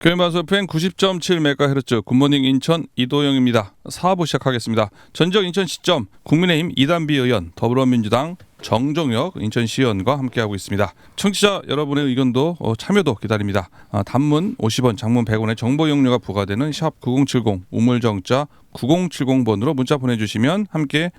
교회마스 FM 90.7MHz 굿모닝 인천 이도영입니다. 4부 시작하겠습니다. 전적 인천 시점 국민의힘 이단비 의원, 더불어민주당 정종혁 인천시의원과 함께하고 있습니다. 청취자 여러분의 의견도 참여도 기다립니다. 단문 50원, 장문 100원의 정보 이용료가 부과되는 샵 9070 우물정자 9070번으로 문자 보내주시면 함께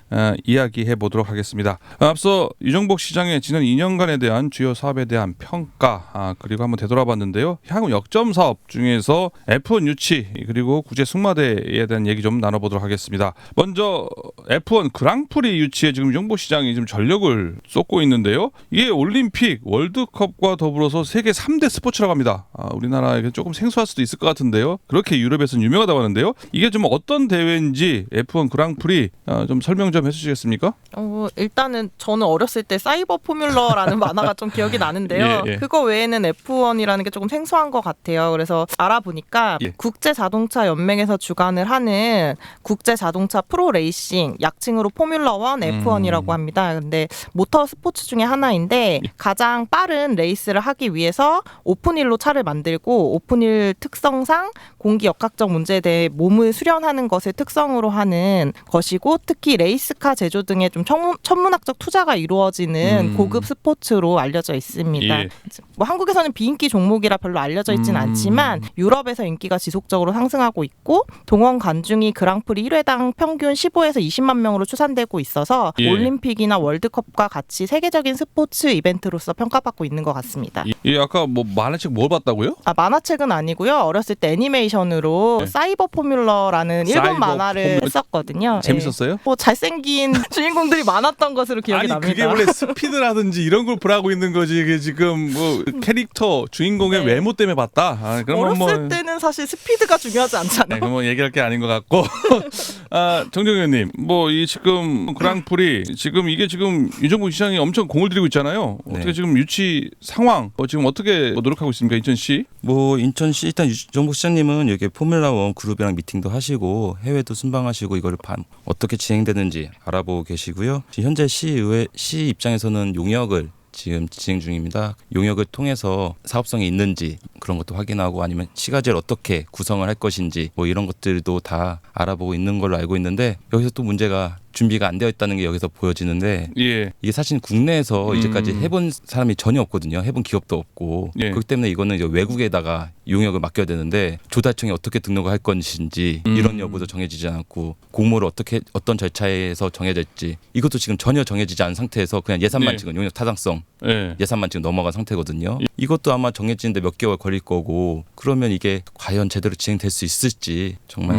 이야기해 보도록 하겠습니다. 앞서 유정복 시장의 지난 2년간에 대한 주요 사업에 대한 평가 그리고 한번 되돌아봤는데요. 향후 역점 사업 중에서 F1 유치 그리고 국제 승마대에 대한 얘기 좀 나눠보도록 하겠습니다. 먼저 F1 그랑프리 유치에 지금 유정복 시장이 좀 전력을 쏟고 있는데요. 이게 올림픽, 월드컵과 더불어서 세계 3대 스포츠라고 합니다. 우리나라에게 조금 생소할 수도 있을 것 같은데요. 그렇게 유럽에서는 유명하다고 하는데요. 이게 좀 어떤 대회인지 F1 그랑프리 좀 설명 좀 해주시겠습니까? 일단은 저는 어렸을 때 사이버 포뮬러라는 만화가 좀 기억이 나는데요. 예. 그거 외에는 F1이라는 게 조금 생소한 것 같아요. 그래서 알아보니까 국제자동차 연맹에서 주관을 하는 국제자동차 프로레이싱, 약칭으로 포뮬러 1 F1이라고 합니다. 근데 모터 스포츠 중에 하나인데 가장 빠른 레이스를 하기 위해서 오픈힐로 차를 만들고 오픈힐 특성상 공기 역학적 문제에 대해 몸을 수련하는 것을 특성으로 하는 것이고 특히 레이스카 제조 등에 좀 천문학적 투자가 이루어지는 고급 스포츠로 알려져 있습니다. 예. 뭐 한국에서는 비인기 종목이라 별로 알려져 있지는 않지만 유럽에서 인기가 지속적으로 상승하고 있고 동원 관중이 그랑프리 1회당 평균 15에서 20만 명으로 추산되고 있어서 올림픽이나 월드컵과 같이 세계적인 스포츠 이벤트로서 평가받고 있는 것 같습니다. 아까 뭐 만화책 뭘 봤다고요? 만화책은 아니고요. 어렸을 때 애니메이션으로 사이버 포뮬러라는 일본 만화를 했었거든요. 재밌었어요? 뭐 잘생긴 주인공들이 많았던 것으로 기억이 납니다. 그게 원래 스피드라든지 이런 걸 보라고 있는 거지. 이게 지금 뭐 캐릭터 주인공의 외모 때문에 봤다. 어렸을 때는 사실 스피드가 중요하지 않잖아요. 그럼 뭐 얘기할 게 아닌 것 같고. 정정 의원님, 뭐 이 지금 그랑프리 지금 이게 지금 유정복 시장이 엄청 공을 들이고 있잖아요. 어떻게 지금 유치 상황 지금 어떻게 노력하고 있습니까, 인천시? 뭐 인천시 일단 유정복 시장님은 여기 포뮬라1 그룹이랑 미팅도 하시고 해외도 순방하시고 이거를 어떻게 진행되는지 알아보고 계시고요. 지금 현재 시 입장에서는 용역을 지금 진행 중입니다. 용역을 통해서 사업성이 있는지 그런 것도 확인하고 아니면 시가지를 어떻게 구성을 할 것인지 뭐 이런 것들도 다 알아보고 있는 걸로 알고 있는데 여기서 또 문제가 준비가 안 되어 있다는 게 여기서 보여지는데 이게 사실 국내에서 이제까지 해본 사람이 전혀 없거든요. 해본 기업도 없고 그렇기 때문에 이거는 이제 외국에다가 용역을 맡겨야 되는데 조달청이 어떻게 등록을 할 것인지 이런 여부도 정해지지 않았고 공모를 어떤 절차에서 정해질지 이것도 지금 전혀 정해지지 않은 상태에서 그냥 예산만 지금 용역 타당성 예산만 지금 넘어간 상태거든요. 이것도 아마 정해지는데 몇 개월 걸릴 거고 그러면 이게 과연 제대로 진행될 수 있을지 정말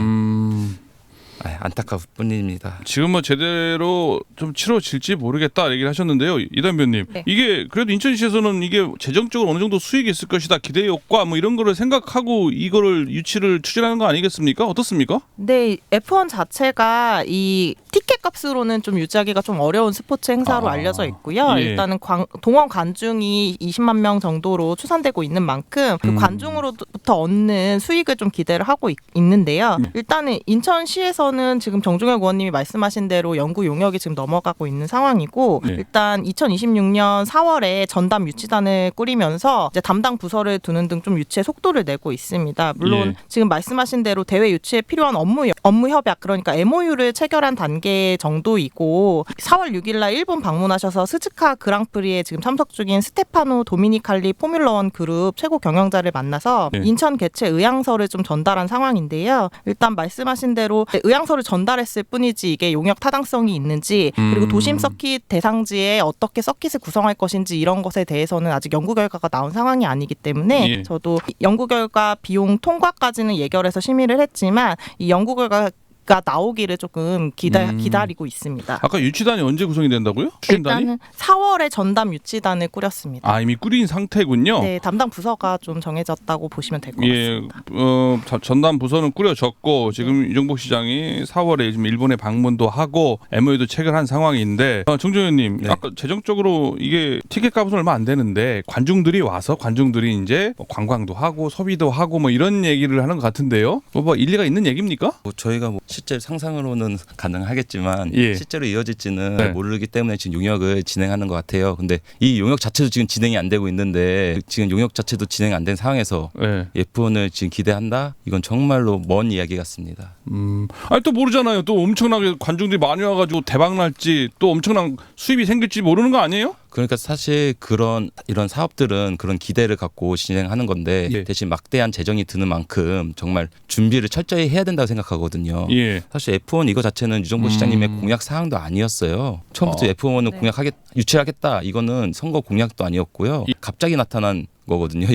안타까울 뿐입니다. 지금 뭐 제대로 좀 치러질지 모르겠다 얘기를 하셨는데요. 이단비 의원님. 이게 그래도 인천시에서는 이게 재정적으로 어느 정도 수익이 있을 것이다. 기대 효과 뭐 이런 거를 생각하고 이거를 유치를 추진하는 거 아니겠습니까? 어떻습니까? 네, F1 자체가 이 티켓 값으로는 좀 유지하기가 좀 어려운 스포츠 행사로 알려져 있고요. 일단은 동원 관중이 20만 명 정도로 추산되고 있는 만큼 그 관중으로부터 얻는 수익을 좀 기대를 하고 있는데요. 일단은 인천시에서는 지금 정종혁 의원님이 말씀하신 대로 연구 용역이 지금 넘어가고 있는 상황이고 일단 2026년 4월에 전담 유치단을 꾸리면서 이제 담당 부서를 두는 등 좀 유치에 속도를 내고 있습니다. 물론 지금 말씀하신 대로 대회 유치에 필요한 업무 협약 그러니까 MOU를 체결한 단계 정도이고 4월 6일 날 일본 방문하셔서 스즈카 그랑프리에 지금 참석 중인 스테파노 도미니칼리 포뮬러1 그룹 최고 경영자를 만나서 인천 개최 의향서를 좀 전달한 상황인데요. 일단 말씀하신 대로 의향서를 전달했을 뿐이지 이게 용역 타당성이 있는지 그리고 도심 서킷 대상지에 어떻게 서킷을 구성할 것인지 이런 것에 대해서는 아직 연구 결과가 나온 상황이 아니기 때문에 저도 연구 결과 비용 통과까지는 예결해서 심의를 했지만 이 연구 결과가 나오기를 조금 기다리고 있습니다. 아까 유치단이 언제 구성이 된다고요? 추진단이? 일단은 4월에 전담 유치단을 꾸렸습니다. 이미 꾸린 상태군요. 네, 담당 부서가 좀 정해졌다고 보시면 될 것 같습니다. 전담 부서는 꾸려졌고 지금 유정복 시장이 4월에 지금 일본에 방문도 하고 MOU도 체결한 상황인데 정종 의원님 아까 재정적으로 이게 티켓 값은 얼마 안 되는데 관중들이 이제 관광도 하고 소비도 하고 뭐 이런 얘기를 하는 것 같은데요. 뭐 일리가 있는 얘기입니까? 저희가 실제 상상으로는 가능하겠지만 예. 실제로 이어질지는 네. 모르기 때문에 지금 용역을 진행하는 것 같아요. 근데 이 용역 자체도 지금 진행이 안 되고 있는데 지금 용역 자체도 진행 안 된 상황에서 네. F1을 지금 기대한다? 이건 정말로 먼 이야기 같습니다. 아니 또 모르잖아요. 또 엄청나게 관중들이 많이 와가지고 대박 날지 또 엄청난 수입이 생길지 모르는 거 아니에요? 그러니까 사실 이런 사업들은 그런 기대를 갖고 진행하는 건데 예. 대신 막대한 재정이 드는 만큼 정말 준비를 철저히 해야 된다고 생각하거든요. 예. 사실 F1 이거 자체는 유정보 시장님의 공약 사항도 아니었어요. 처음부터 F1을 유치하겠다 이거는 선거 공약도 아니었고요. 갑자기 나타난 거거든요.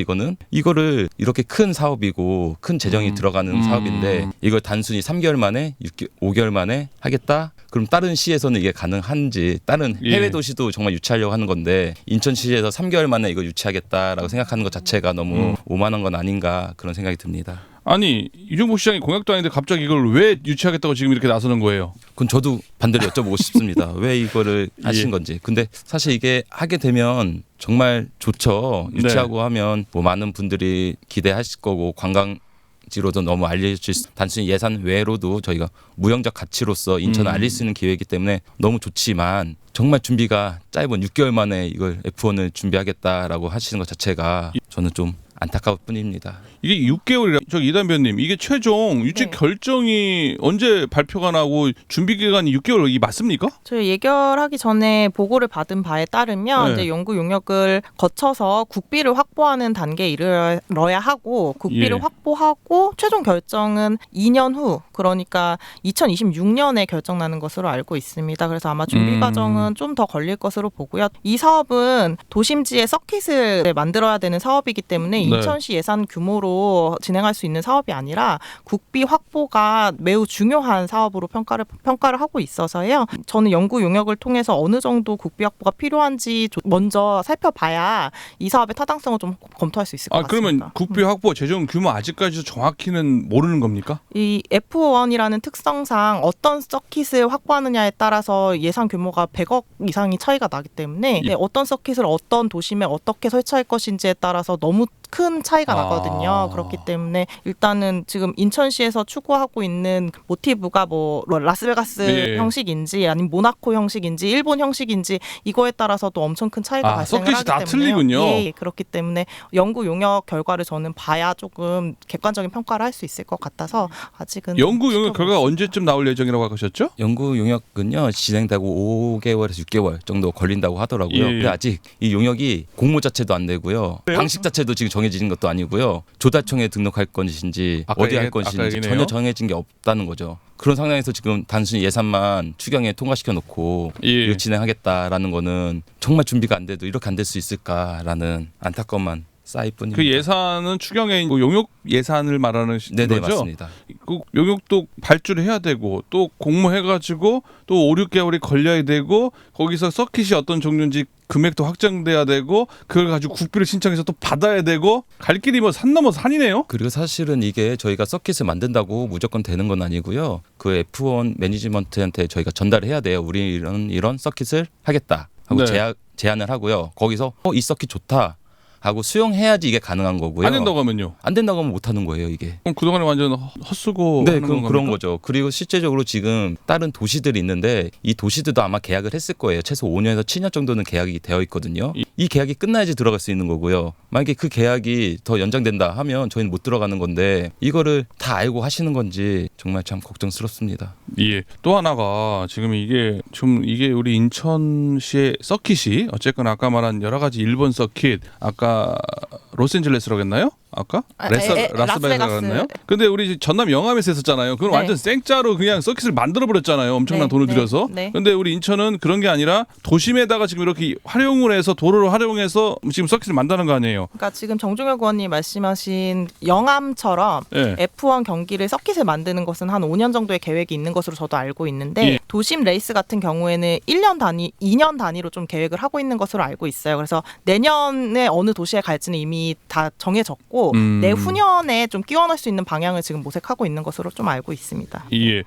이거를 이렇게 큰 사업이고 큰 재정이 들어가는 사업인데 이걸 단순히 3개월 만에 5개월 만에 하겠다? 그럼 다른 시에서는 이게 가능한지 다른 해외 도시도 정말 유치하려고 하는 건데 인천시에서 3개월 만에 이거 유치하겠다라고 생각하는 것 자체가 너무 오만한 건 아닌가 그런 생각이 듭니다. 아니 유정보 시장이 공약도 아닌데 갑자기 이걸 왜 유치하겠다고 지금 이렇게 나서는 거예요? 그건 저도 반대로 여쭤보고 싶습니다. 왜 이거를 하신 건지. 근데 사실 이게 하게 되면 정말 좋죠. 유치하고 하면 뭐 많은 분들이 기대하실 거고 관광지로도 너무 알려질 단순히 예산 외로도 저희가 무형적 가치로서 인천을 알릴 수 있는 기회이기 때문에 너무 좋지만 정말 준비가 짧은 6개월 만에 이걸 F1을 준비하겠다라고 하시는 것 자체가 저는 좀 안타까울 뿐입니다. 이게 6개월이라 저 이단변님 이게 최종 유치 네. 결정이 언제 발표가 나고 준비 기간이 6개월 이 맞습니까? 저희 예결하기 전에 보고를 받은 바에 따르면 네. 이제 연구 용역을 거쳐서 국비를 확보하는 단계에 이르러야 하고 국비를 예. 확보하고 최종 결정은 2년 후 그러니까 2026년에 결정나는 것으로 알고 있습니다. 그래서 아마 준비 과정은 좀 더 걸릴 것으로 보고요. 이 사업은 도심지에 서킷을 만들어야 되는 사업이기 때문에 네. 인천시 예산 규모로 진행할 수 있는 사업이 아니라 국비 확보가 매우 중요한 사업으로 평가를 하고 있어서요. 저는 연구 용역을 통해서 어느 정도 국비 확보가 필요한지 먼저 살펴봐야 이 사업의 타당성을 좀 검토할 수 있을 것 같습니다. 그러면 국비 확보 재정 규모 아직까지 정확히는 모르는 겁니까? 이 F1이라는 특성상 어떤 서킷을 확보하느냐에 따라서 예산 규모가 100억 이상이 차이가 나기 때문에 예. 어떤 서킷을 어떤 도심에 어떻게 설치할 것인지에 따라서 너무 큰 차이가 나거든요. 그렇기 때문에 일단은 지금 인천시에서 추구하고 있는 모티브가 뭐 라스베가스 예. 형식인지 아니면 모나코 형식인지 일본 형식인지 이거에 따라서도 엄청 큰 차이가 발생을 서킷이 하기 다 때문에 틀리군요. 예, 그렇기 때문에 연구 용역 결과를 저는 봐야 조금 객관적인 평가를 할 수 있을 것 같아서 아직은 연구 용역 지켜보고 결과가 있습니다. 언제쯤 나올 예정이라고 하셨죠? 연구 용역은요 진행되고 5개월에서 6개월 정도 걸린다고 하더라고요. 예. 근데 아직 이 용역이 공모 자체도 안 되고요. 그래요? 방식 자체도 지금 정해진 것도 아니고요. 조달청에 등록할 것인지 어디 할 것인지 얘기네요. 전혀 정해진 게 없다는 거죠. 그런 상황에서 지금 단순히 예산만 추경에 통과시켜 놓고 예. 이거 진행하겠다라는 거는 정말 준비가 안 돼도 이렇게 안 될 수 있을까라는 안타까움만 쌓일 뿐입니다. 그 예산은 추경에 용역 예산을 말하는 네네 거죠? 맞습니다. 그 용역도 발주를 해야 되고 또 공모해가지고 또 5, 6개월이 걸려야 되고 거기서 서킷이 어떤 종류인지 금액도 확정돼야 되고 그걸 가지고 국비를 신청해서 또 받아야 되고 갈 길이 뭐 산 넘어 산이네요. 그리고 사실은 이게 저희가 서킷을 만든다고 무조건 되는 건 아니고요. 그 F1 매니지먼트한테 저희가 전달을 해야 돼요. 우리 이런 서킷을 하겠다 하고 네. 제안을 하고요. 거기서 이 서킷 좋다 하고 수용해야지 이게 가능한 거고요. 안 된다고 하면요. 안 된다고 하면 못 하는 거예요, 이게. 그럼 그동안에 완전 헛쓰고 네, 하는 그런 겁니까? 거죠. 그리고 실제적으로 지금 다른 도시들이 있는데 이 도시들도 아마 계약을 했을 거예요. 최소 5년에서 7년 정도는 계약이 되어 있거든요. 이 계약이 끝나야지 들어갈 수 있는 거고요. 만약에 그 계약이 더 연장된다 하면 저희는 못 들어가는 건데 이거를 다 알고 하시는 건지 정말 참 걱정스럽습니다. 예. 또 하나가 지금 이게 우리 인천시의 서킷이 어쨌거나 아까 말한 여러 가지 일본 서킷 아까 로스앤젤레스라고 했나요? 아까 라스베가스라고 했나요? 근데 우리 전남 영암에서 했었잖아요. 그건 네. 완전 생짜로 그냥 서킷을 만들어 버렸잖아요. 엄청난 네, 돈을 네, 들여서. 네. 근데 우리 인천은 그런 게 아니라 도심에다가 지금 이렇게 활용을 해서 도로를 활용해서 지금 서킷을 만드는 거 아니에요. 그러니까 지금 정종혁 의원님 말씀하신 영암처럼 예. F1 경기를 서킷을 만드는 것은 한 5년 정도의 계획이 있는 것으로 저도 알고 있는데 예. 도심 레이스 같은 경우에는 1년 단위, 2년 단위로 좀 계획을 하고 있는 것으로 알고 있어요. 그래서 내년에 어느 도시에 갈지는 이미 이미 다 정해졌고 내후년에 좀 끼워넣을 수 있는 방향을 지금 모색하고 있는 것으로 좀 알고 있습니다. 예.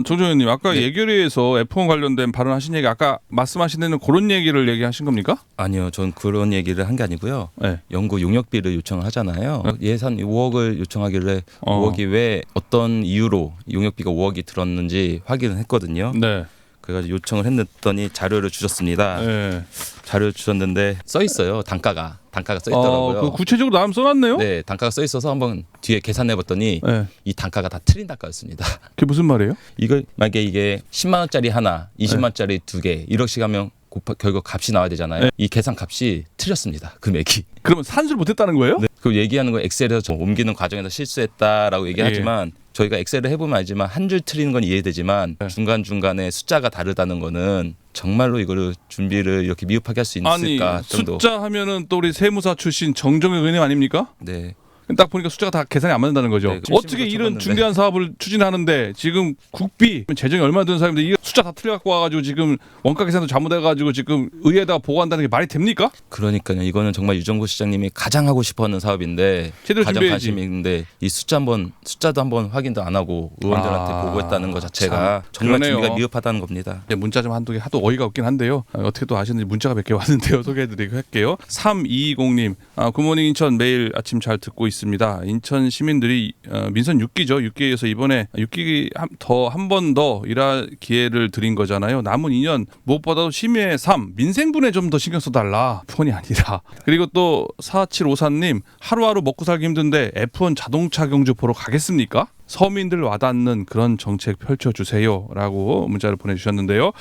정정현님 아까 네. 예결위에서 F1 관련된 발언하신 얘기 아까 말씀하신 데는 그런 얘기를 얘기하신 겁니까? 아니요, 전 그런 얘기를 한 게 아니고요. 네. 연구 용역비를 요청을 하잖아요. 예산 5억을 요청하길래 5억이 왜 어떤 이유로 용역비가 5억이 들었는지 확인을 했거든요. 네. 그래가지고 요청을 했더니 자료를 주셨습니다. 네. 자료를 주셨는데 써 있어요. 단가가 써 있더라고요. 그 구체적으로 나름 써놨네요. 네, 단가가 써 있어서 한번 뒤에 계산해봤더니 네. 이 단가가 다 틀린 단가였습니다. 그게 무슨 말이에요? 이걸 만약에 이게 10만 원짜리 하나, 20만 원짜리 두 개 이렇게 하면 결국 값이 나와야 되잖아요. 네. 이 계산 값이 틀렸습니다. 금액이. 그러면 산수를 못했다는 거예요? 네. 그 얘기하는 거 엑셀에서 좀 옮기는 과정에서 실수했다라고 얘기하지만 저희가 엑셀을 해보면 알지만 한 줄 틀리는 건 이해되지만 중간중간에 숫자가 다르다는 거는 정말로 이거를 준비를 이렇게 미흡하게 할 수 아니 있을까 정도. 숫자 하면은 또 우리 세무사 출신 정정혁 의원님 아닙니까? 네. 딱 보니까 숫자가 다 계산이 안 맞는다는 거죠. 네, 어떻게 이런 쳐봤는데. 중대한 사업을 추진하는데 지금 국비 재정이 얼마 드는 사람인데 이 숫자 다 틀려 갖고 와가지고 지금 원가 계산도 잘못해가지고 지금 의회에다가 보고한다는 게 말이 됩니까? 그러니까요. 이거는 정말 유정구 시장님이 가장 하고 싶어하는 사업인데 제대로 가장 준비해야지. 관심이 있는데 이 숫자도 한번 확인도 안 하고 의원들한테 보고했다는 것 자체가 정말 그러네요. 준비가 미흡하다는 겁니다. 네, 문자 좀 한두 개 하도 어이가 없긴 한데요. 어떻게 또 아시는지 문자가 몇 개 왔는데요. 소개해드리고 할게요. 3220님 굿모닝 인천 매일 아침 잘 듣고 있습니다. 인천 시민들이 민선 6기죠. 6기에서 이번에 6기 더 한 번 더 일할 기회를 드린 거잖아요. 남은 2년 무엇보다도 시민의 삶, 민생분에 좀 더 신경 써달라. 폰이 아니라. 그리고 또 4754님 하루하루 먹고 살기 힘든데 F1 자동차 경주 보러 가겠습니까? 서민들 와닿는 그런 정책 펼쳐주세요라고 문자를 보내주셨는데요.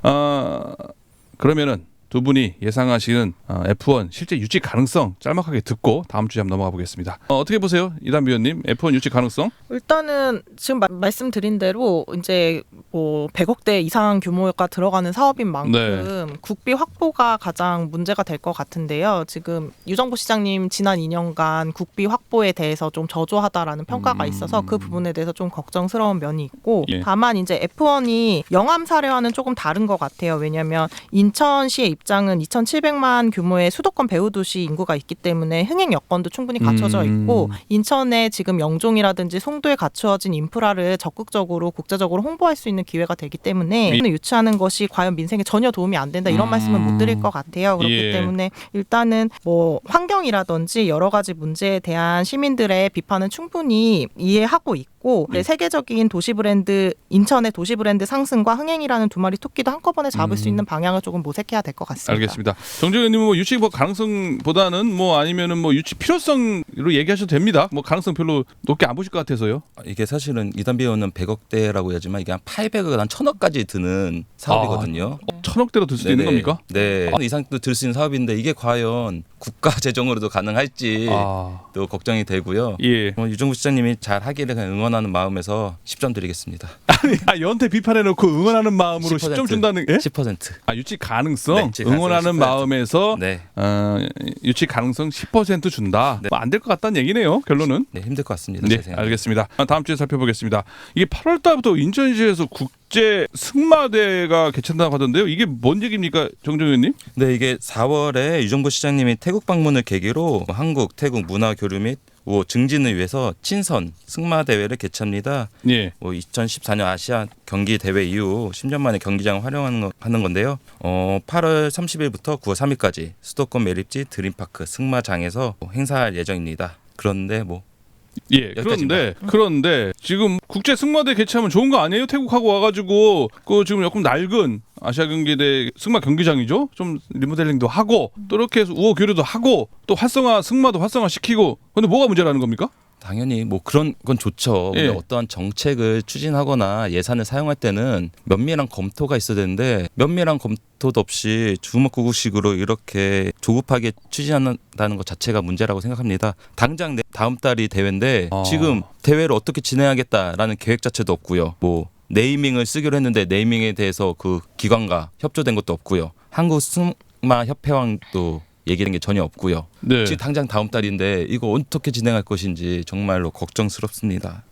그러면은 두 분이 예상하시는 F1 실제 유치 가능성 짤막하게 듣고 다음 주에 한번 넘어가 보겠습니다. 어떻게 보세요, 이담비 의원님? F1 유치 가능성? 일단은 지금 말씀드린 대로 이제 뭐 100억대 이상 규모가 들어가는 사업인 만큼 국비 확보가 가장 문제가 될 것 같은데요. 지금 유정부 시장님 지난 2년간 국비 확보에 대해서 좀 저조하다라는 평가가 있어서 그 부분에 대해서 좀 걱정스러운 면이 있고 다만 이제 F1이 영암 사례와는 조금 다른 것 같아요. 왜냐하면 인천시의 입장은 2,700만 규모의 수도권 배후도시 인구가 있기 때문에 흥행 여건도 충분히 갖춰져 있고 인천에 지금 영종이라든지 송도에 갖추어진 인프라를 적극적으로 국제적으로 홍보할 수 있는 기회가 되기 때문에 유치하는 것이 과연 민생에 전혀 도움이 안 된다 이런 말씀은 못 드릴 것 같아요. 그렇기 때문에 일단은 뭐 환경이라든지 여러 가지 문제에 대한 시민들의 비판은 충분히 이해하고 있고 세계적인 도시 브랜드 인천의 도시 브랜드 상승과 흥행이라는 두 마리 토끼도 한꺼번에 잡을 수 있는 방향을 조금 모색해야 될 것 같습니다. 알겠습니다. 정정 의원님 뭐 유치 가능성보다는 뭐 아니면은 뭐 유치 필요성으로 얘기하셔도 됩니다. 뭐 가능성 별로 높게 안 보실 것 같아서요. 이게 사실은 이담비 의원은 100억대라고 하지만 이게 한 800억, 한 1000억까지 드는 사업이거든요. 1000억대로 들 수도 있는 겁니까? 네. 이상도 들 수 있는 사업인데 이게 과연 국가 재정으로도 가능할지 또 걱정이 되고요. 유정부 시장님이 잘 하기를 그냥 응원하는 마음에서 10점 드리겠습니다. 아니, 연태 비판해놓고 응원하는 마음으로 10점 준다는 게? 10%. 유치 가능성 네, 유치 응원하는 10%. 마음에서 네. 유치 가능성 10% 준다. 네. 뭐 안 될 것 같다는 얘기네요. 결론은. 네, 힘들 것 같습니다. 네, 제 생각에. 알겠습니다. 다음 주에 살펴보겠습니다. 이게 8월 달부터 인천시에서 국제 승마대가 개최한다고 하던데요. 이게 뭔 얘기입니까, 정정 의원님? 네, 이게 4월에 유정부 시장님이 태국 방문을 계기로 한국, 태국 문화 교류 및 증진을 위해서 친선 승마 대회를 개최합니다. 2014년 아시아 경기 대회 이후 10년 만에 경기장을 활용하는 건데요. 8월 30일부터 9월 3일까지 수도권 매립지 드림파크 승마장에서 행사할 예정입니다. 그런데 그런데 지금 국제 승마대 개최하면 좋은 거 아니에요? 태국하고 와가지고 그 지금 조금 낡은 아시아 경기대 승마 경기장이죠. 좀 리모델링도 하고 또 이렇게 해서 우호 교류도 하고 또 승마도 활성화 시키고. 근데 뭐가 문제라는 겁니까? 당연히 뭐 그런 건 좋죠. 근데 어떠한 정책을 추진하거나 예산을 사용할 때는 면밀한 검토가 있어야 되는데 면밀한 검토도 없이 주먹구구식으로 이렇게 조급하게 추진한다는 것 자체가 문제라고 생각합니다. 당장 다음 달이 대회인데 지금 대회를 어떻게 진행하겠다라는 계획 자체도 없고요. 뭐 네이밍을 쓰기로 했는데 네이밍에 대해서 그 기관과 협조된 것도 없고요. 한국 승마 협회와도 얘기된 게 전혀 없고요. 네. 지금 당장 다음 달인데 이거 어떻게 진행할 것인지 정말로 걱정스럽습니다.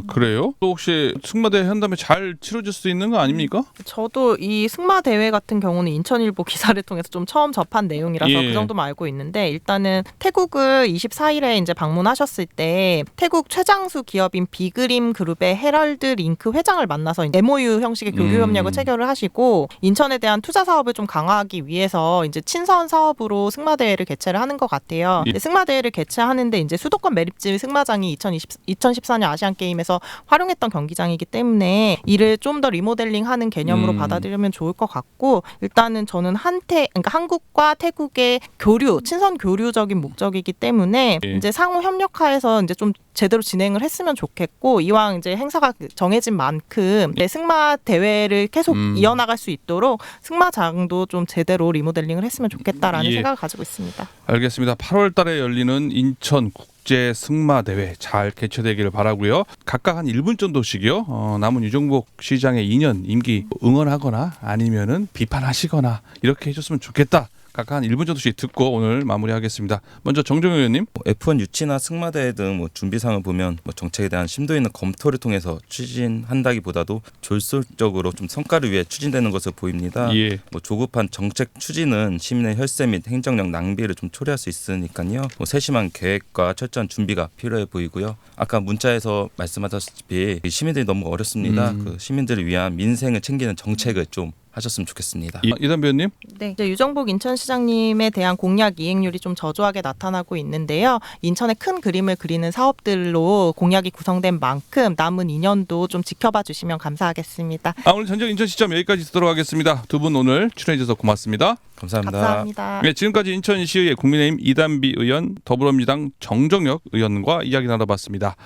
그래요? 또 혹시 승마대회 한다면 잘 치러질 수 있는 거 아닙니까? 저도 이 승마 대회 같은 경우는 인천일보 기사를 통해서 좀 처음 접한 내용이라서 예. 그 정도만 알고 있는데 일단은 태국을 24일에 이제 방문하셨을 때 태국 최장수 기업인 비그림 그룹의 헤럴드 링크 회장을 만나서 MOU 형식의 교류 협력을 체결을 하시고 인천에 대한 투자 사업을 좀 강화하기 위해서 이제 친선 사업으로 승마 대회를 개최를 하는 것 같아요. 예. 승마 대회를 개최하는데 이제 수도권 매립지 승마장이 2014년 아시안 게임에서 활용했던 경기장이기 때문에 이를 좀 더 리모델링하는 개념으로 받아들이면 좋을 것 같고 일단은 저는 그러니까 한국과 태국의 교류, 친선 교류적인 목적이기 때문에 예. 이제 상호 협력하에서 이제 좀 제대로 진행을 했으면 좋겠고 이왕 이제 행사가 정해진 만큼 승마 대회를 계속 이어나갈 수 있도록 승마장도 좀 제대로 리모델링을 했으면 좋겠다라는 예. 생각을 가지고 있습니다. 알겠습니다. 8월 달에 열리는 인천 국제 승마 대회 잘 개최되기를 바라고요. 각각 한 1분 정도씩요. 남은 유정복 시장의 2년 임기 응원하거나 아니면은 비판하시거나 이렇게 해줬으면 좋겠다. 각각 한 1분 정도씩 듣고 오늘 마무리하겠습니다. 먼저 정정현 의원님. F1 유치나 승마대회 등 준비사항을 보면 정책에 대한 심도 있는 검토를 통해서 추진한다기보다도 졸속적으로 좀 성과를 위해 추진되는 것으로 보입니다. 예. 조급한 정책 추진은 시민의 혈세 및 행정력 낭비를 좀 초래할 수 있으니까요. 세심한 계획과 철저한 준비가 필요해 보이고요. 아까 문자에서 말씀하셨다시피 시민들이 너무 어렵습니다. 그 시민들을 위한 민생을 챙기는 정책을 좀 하셨으면 좋겠습니다. 이단비 의원님. 네, 이제 유정복 인천시장님에 대한 공약 이행률이 좀 저조하게 나타나고 있는데요. 인천의 큰 그림을 그리는 사업들로 공약이 구성된 만큼 남은 2년도 좀 지켜봐 주시면 감사하겠습니다. 오늘 전적 인천 시점 여기까지 듣도록 하겠습니다. 두 분 오늘 출연해 주셔서 고맙습니다. 감사합니다. 감사합니다. 네, 지금까지 인천시의회 국민의힘 이단비 의원, 더불어민주당 정정혁 의원과 이야기 나눠봤습니다.